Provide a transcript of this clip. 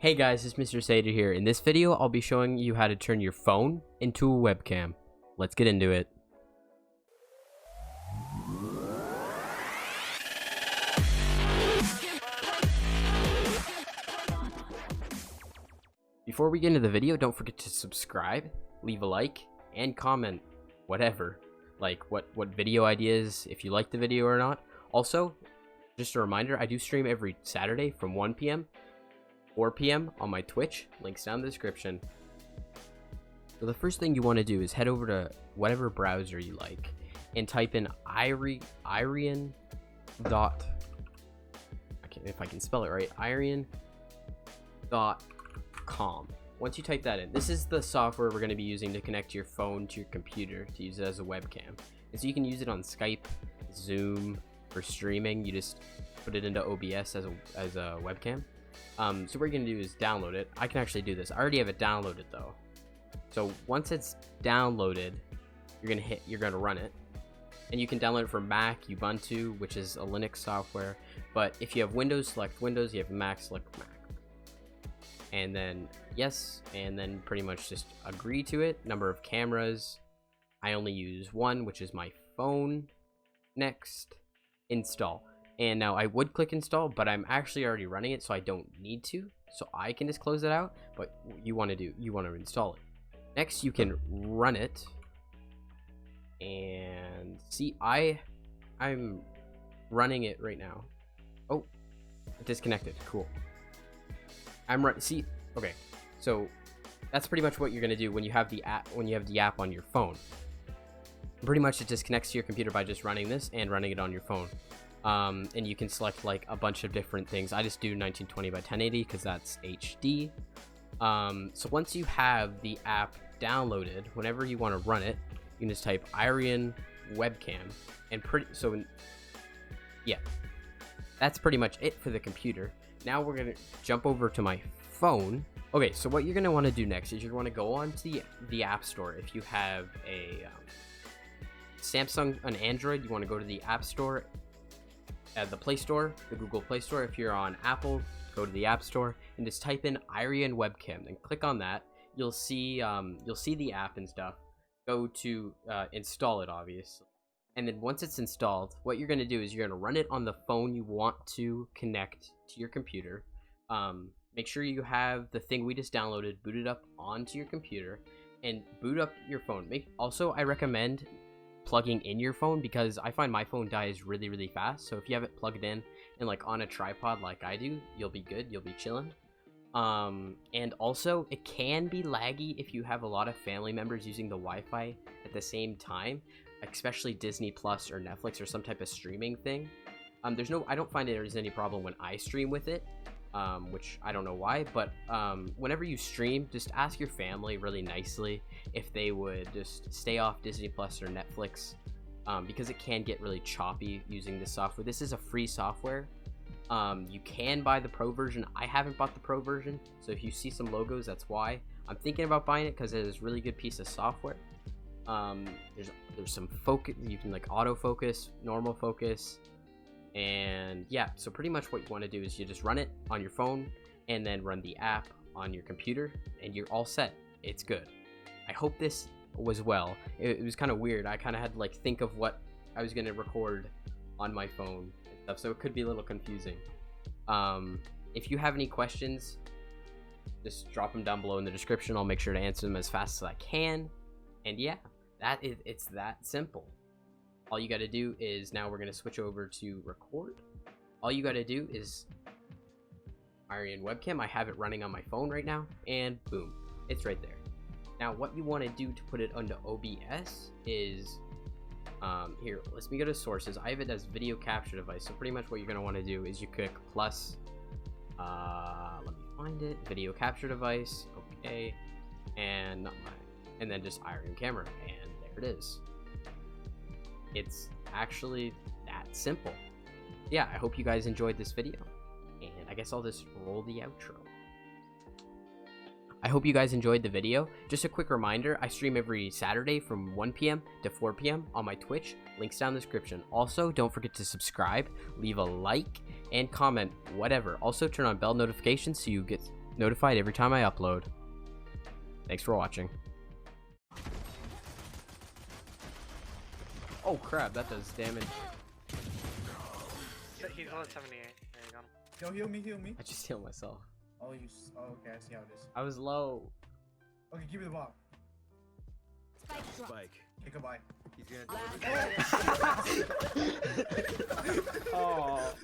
Hey guys, it's Mr. Sayder here. In this video, I'll be showing you how to turn your phone into a webcam. Let's get into it. Before we get into the video, don't forget to subscribe, leave a like, and comment whatever. Like what video ideas, if you like the video or not. Also, just a reminder, I do stream every Saturday from 1 p.m. 4 p.m. on my Twitch, links down in the description. So the first thing you want to do is head over to whatever browser you like and type in Iriun dot, if I can spell it right, Iriun.com. Once you type that in, this is the software we're going to be using to connect your phone to your computer to use it as a webcam. And so you can use it on Skype, Zoom, for streaming. You just put it into OBS as a webcam. So what you're gonna do is download it. I can actually do this. I already have it downloaded though. So once it's downloaded, you're gonna run it, and you can download it for Mac, Ubuntu, which is a Linux software. But if you have Windows, select Windows. You have Mac, select Mac. And then yes, and then pretty much just agree to it. Number of cameras, I only use one, which is my phone. Next, install. And now I would click install, but I'm actually already running it, so I don't need to. So I can just close it out. But you want to install it. Next, you can run it. And see, I'm running it right now. Oh, it disconnected. Cool. See, okay. So that's pretty much what you're gonna do when you have the app on your phone. Pretty much it disconnects to your computer by just running this and running it on your phone. And you can select like a bunch of different things. I just do 1920 by 1080 because that's HD. So once you have the app downloaded, whenever you want to run it, you can just type Iriun Webcam, and yeah, that's pretty much it for the computer. Now we're gonna jump over to my phone. Okay, so what you're gonna want to do next is you're going to go on to the App Store. If you have a Samsung, an Android, you want to go to the App Store. At the Play Store, the Google Play Store. If you're on Apple, go to the App Store and just type in Iriun Webcam. Then click on that. You'll see the app and stuff. Go to install it, obviously. And then once it's installed, what you're gonna do is you're gonna run it on the phone you want to connect to your computer. Make sure you have the thing we just downloaded booted up onto your computer, and boot up your phone. Also, I recommend plugging in your phone because I find my phone dies really fast. So if you have it plugged in and like on a tripod like I do, you'll be good, you'll be chilling. And also it can be laggy if you have a lot of family members using the Wi-Fi at the same time, especially Disney Plus or Netflix or some type of streaming thing. I don't find there's any problem when I stream with it, which I don't know why, but whenever you stream, just ask your family really nicely if they would just stay off Disney Plus or Netflix, because it can get really choppy using this software. This is a free software. You can buy the pro version. I haven't bought the pro version, so if you see some logos, that's why. I'm thinking about buying it because it is a really good piece of software. There's some focus, you can like autofocus, normal focus. And yeah, so pretty much what you want to do is you just run it on your phone and then run the app on your computer and you're all set. It's good. I hope this was well. It was kind of weird. I kind of had to like think of what I was going to record on my phone and stuff, so it could be a little confusing. If you have any questions, just drop them down below in the description. I'll make sure to answer them as fast as I can. And yeah, it's that simple. All you got to do is, now we're going to switch over to record. All you got to do is Iriun Webcam. I have it running on my phone right now, and boom, it's right there. Now what you want to do to put it onto OBS is, here, let me go to sources. I have it as video capture device. So pretty much what you're going to want to do is you click plus, let me find it, video capture device. Okay. And then just Iriun camera, and there it is. It's actually that simple. Yeah, I hope you guys enjoyed this video, and I guess I'll just roll the outro. I hope you guys enjoyed the video. Just a quick reminder, I stream every Saturday from 1 p.m. to 4 p.m. on my Twitch. Links down in the description. Also, don't forget to subscribe, leave a like, and comment, whatever. Also, turn on bell notifications so you get notified every time I upload. Thanks for watching. Oh crap, that does damage. He's level 78. There you go. Yo, heal me, heal me. I just healed myself. Oh, okay, I see how it is. I was low. Okay, give me the bomb. Spike. Okay, goodbye. He's gonna. Oh.